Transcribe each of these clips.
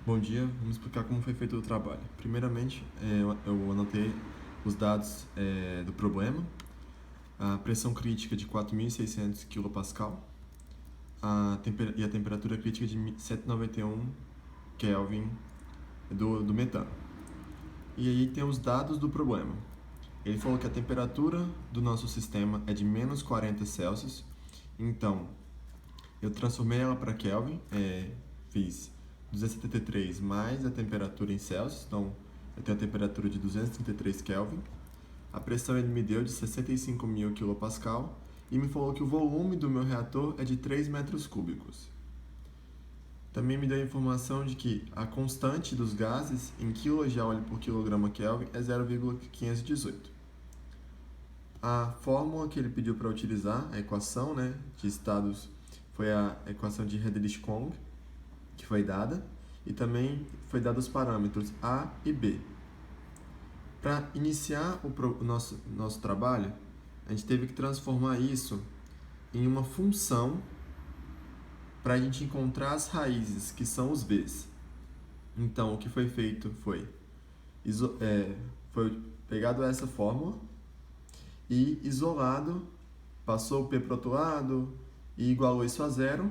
Bom dia, vamos explicar como foi feito o trabalho. Primeiramente, eu anotei os dados do problema, a pressão crítica de 4.600 kPa e a temperatura crítica de 191 Kelvin do metano. E aí tem os dados do problema. Ele falou que a temperatura do nosso sistema é de menos 40 Celsius, então eu transformei ela para Kelvin, fiz 273 mais a temperatura em Celsius, então eu tenho a temperatura de 233 Kelvin. A pressão ele me deu de 65.000 kPa e me falou que o volume do meu reator é de 3 metros cúbicos. Também me deu a informação de que a constante dos gases em kJ por quilograma Kelvin é 0,518. A fórmula que ele pediu para utilizar, a equação de estados, foi a equação de Redlich-Kwong, que foi dada, e também foi dado os parâmetros A e B. Para iniciar o nosso trabalho, a gente teve que transformar isso em uma função para a gente encontrar as raízes, que são os B's. Então, o que foi feito foi pegado essa fórmula e isolado, passou o P para o outro lado e igualou isso a zero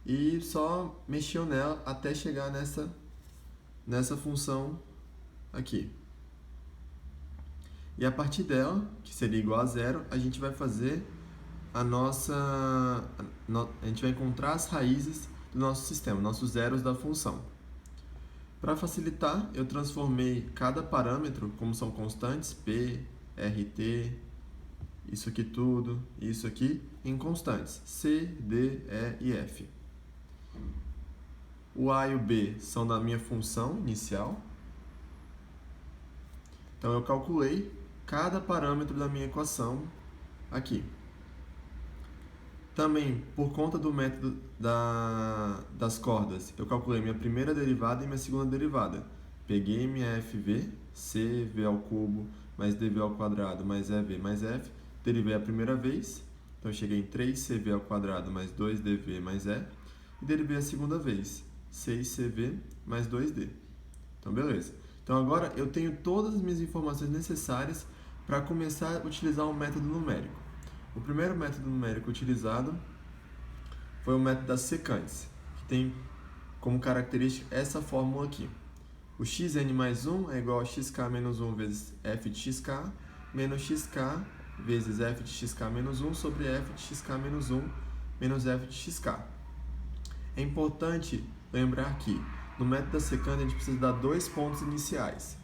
e só mexeu nela até chegar nessa função aqui. E a partir dela, que seria igual a zero, a gente vai fazer a gente vai encontrar as raízes do nosso sistema, nossos zeros da função. Para facilitar, eu transformei cada parâmetro, como são constantes, P, RT, isso aqui tudo, isso aqui, em constantes, C, D, E e F. O A e o B são da minha função inicial. Então eu calculei cada parâmetro da minha equação aqui. Também, por conta do método das cordas, eu calculei minha primeira derivada e minha segunda derivada. Peguei minha FV, CV ao cubo mais DV ao quadrado mais EV mais F, derivei a primeira vez, então eu cheguei em 3CV ao quadrado mais 2DV mais E, e derivei a segunda vez, 6CV mais 2D. Então, beleza. Então, agora eu tenho todas as minhas informações necessárias para começar a utilizar o método numérico. O primeiro método numérico utilizado foi o método das secantes, que tem como característica essa fórmula aqui. O xn mais 1 é igual a xk menos 1 vezes f de xk, menos xk vezes f de xk menos 1 sobre f de xk menos 1 menos f de xk. É importante lembrar que no método da secante a gente precisa dar dois pontos iniciais.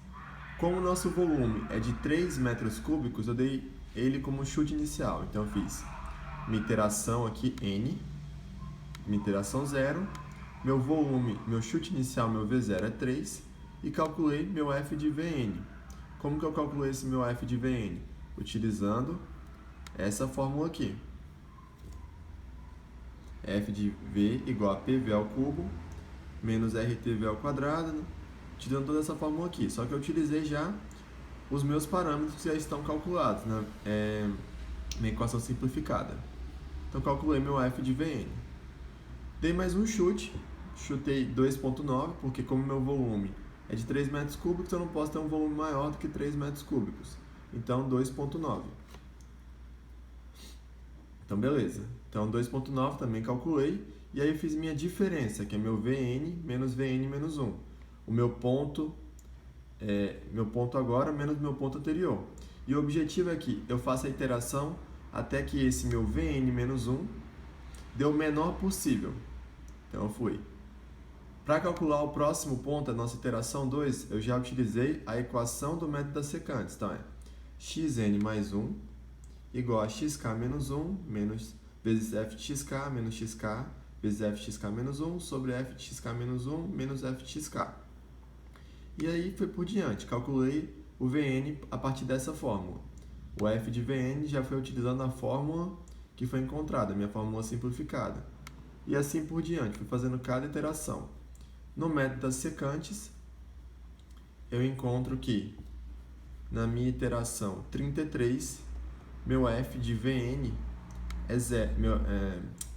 Como o nosso volume é de 3 metros cúbicos, eu dei ele como chute inicial. Então eu fiz minha iteração aqui, N, minha iteração 0, meu volume, meu chute inicial, meu V0 é 3, e calculei meu F de Vn. Como que eu calculei esse meu F de Vn? Utilizando essa fórmula aqui. F de V igual a PV ao cubo, menos RTV ao quadrado, utilizando toda essa fórmula aqui. Só que eu utilizei já os meus parâmetros que já estão calculados, minha equação simplificada. Então, calculei meu F de Vn. Dei mais um chute, chutei 2,9, porque como meu volume é de 3 metros cúbicos, eu não posso ter um volume maior do que 3 metros cúbicos. Então, 2,9. Então, beleza. Então, 2,9 também calculei. E aí eu fiz minha diferença, que é meu Vn menos Vn menos 1. O meu ponto agora menos meu ponto anterior. E o objetivo é que eu faça a iteração até que esse meu Vn menos 1 dê o menor possível. Então eu fui. Para calcular o próximo ponto, a nossa iteração 2, eu já utilizei a equação do método das secantes. Então é xn mais 1 igual a xk menos 1 menos vezes f de xk menos xk vezes f de xk menos 1 sobre f de xk menos 1 menos f de xk. E aí foi por diante, calculei o Vn a partir dessa fórmula. O F de Vn já foi utilizando a fórmula que foi encontrada, a minha fórmula simplificada. E assim por diante, fui fazendo cada iteração. No método das secantes, eu encontro que na minha iteração 33, meu F de Vn é zero,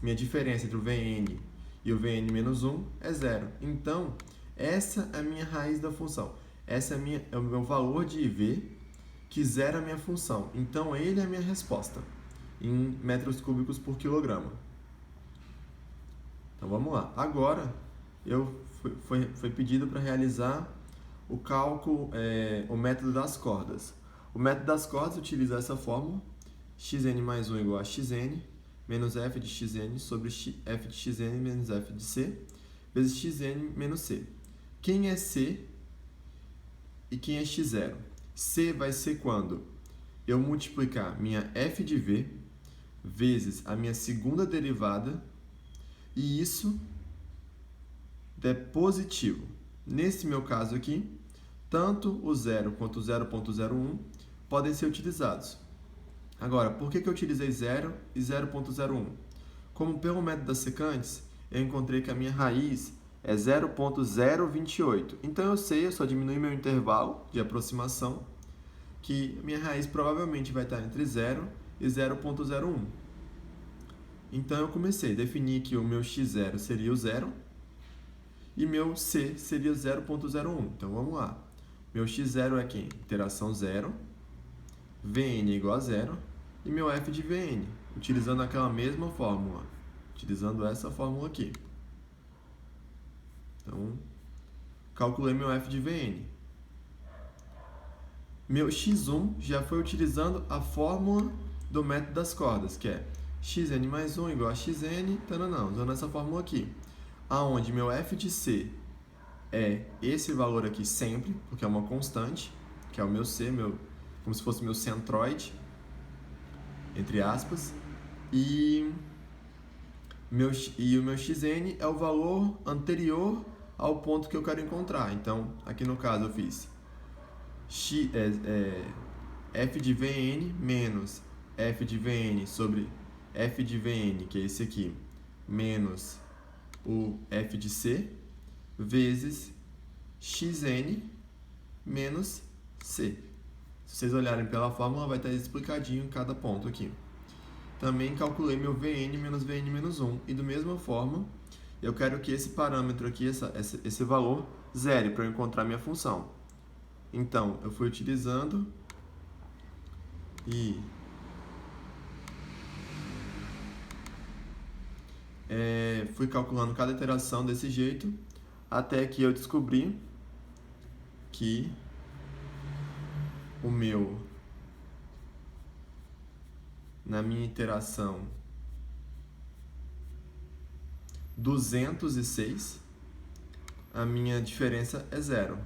minha diferença entre o Vn e o Vn menos 1 é zero. Então, Essa é a minha raiz da função. Essa é o meu valor de IV que zera a minha função. Então, ele é a minha resposta em metros cúbicos por quilograma. Então, vamos lá. Agora, foi pedido para realizar o cálculo, o método das cordas. O método das cordas utiliza essa fórmula, xn mais 1 igual a xn, menos f de xn sobre f de xn menos f de c, vezes xn menos c. Quem é c e quem é x0? C vai ser quando eu multiplicar minha f de v vezes a minha segunda derivada e isso é positivo. Nesse meu caso aqui, tanto o 0 quanto o 0.01 podem ser utilizados. Agora, por que eu utilizei 0 e 0.01? Como pelo método das secantes, eu encontrei que a minha raiz é 0.028. Então eu só diminui meu intervalo de aproximação, que minha raiz provavelmente vai estar entre 0 e 0.01. Então eu comecei a definir que o meu x0 seria o 0 e meu c seria 0.01. Então vamos lá. Meu x0 é quem? Interação 0, Vn é igual a 0 e meu f de Vn, utilizando aquela mesma fórmula, utilizando essa fórmula aqui. Então, calculei meu f de Vn. Meu x1 já foi utilizando a fórmula do método das cordas, que é xn mais 1 igual a xn, usando essa fórmula aqui. Aonde meu f de c é esse valor aqui sempre, porque é uma constante, que é o meu c, como se fosse meu centroide, entre aspas, e o meu xn é o valor anterior ao ponto que eu quero encontrar. Então, aqui no caso eu fiz f de Vn menos f de Vn sobre f de Vn, que é esse aqui, menos o f de c, vezes xn menos c. Se vocês olharem pela fórmula, vai estar explicadinho em cada ponto aqui. Também calculei meu Vn menos Vn menos 1. E da mesma forma, eu quero que esse parâmetro aqui, esse valor, zere para eu encontrar minha função. Então, eu fui utilizando e fui calculando cada iteração desse jeito, até que eu descobri que na minha iteração 206, a minha diferença é 0.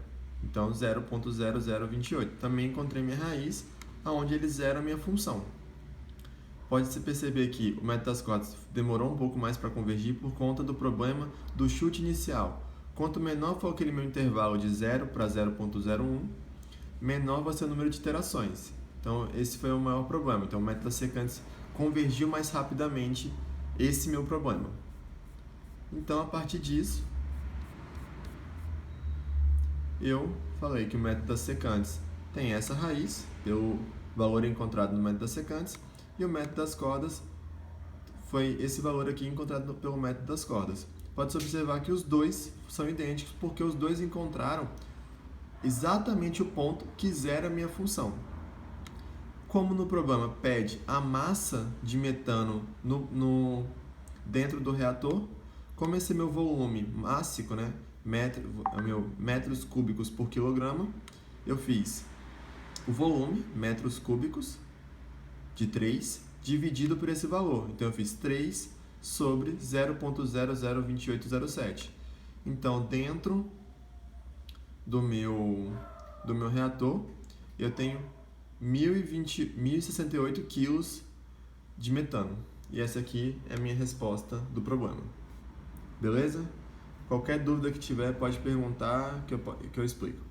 Então, 0.0028. Também encontrei minha raiz, onde ele zera a minha função. Pode-se perceber que o método das cordas demorou um pouco mais para convergir por conta do problema do chute inicial. Quanto menor for aquele meu intervalo de 0 para 0.01, menor vai ser o número de iterações. Então, esse foi o maior problema. Então, o método das secantes convergiu mais rapidamente esse meu problema. Então, a partir disso, eu falei que o método das secantes tem essa raiz, pelo valor encontrado no método das secantes, e o método das cordas foi esse valor aqui encontrado pelo método das cordas. Pode-se observar que os dois são idênticos, porque os dois encontraram exatamente o ponto que zera a minha função. Como no problema pede a massa de metano dentro do reator, como esse é meu volume mássico, né, metros cúbicos por quilograma, eu fiz o volume, metros cúbicos, de 3, dividido por esse valor. Então, eu fiz 3 sobre 0.002807. Então, dentro do meu reator, eu tenho 1.068 quilos de metano. E essa aqui é a minha resposta do problema. Beleza? Qualquer dúvida que tiver, pode perguntar que eu explico.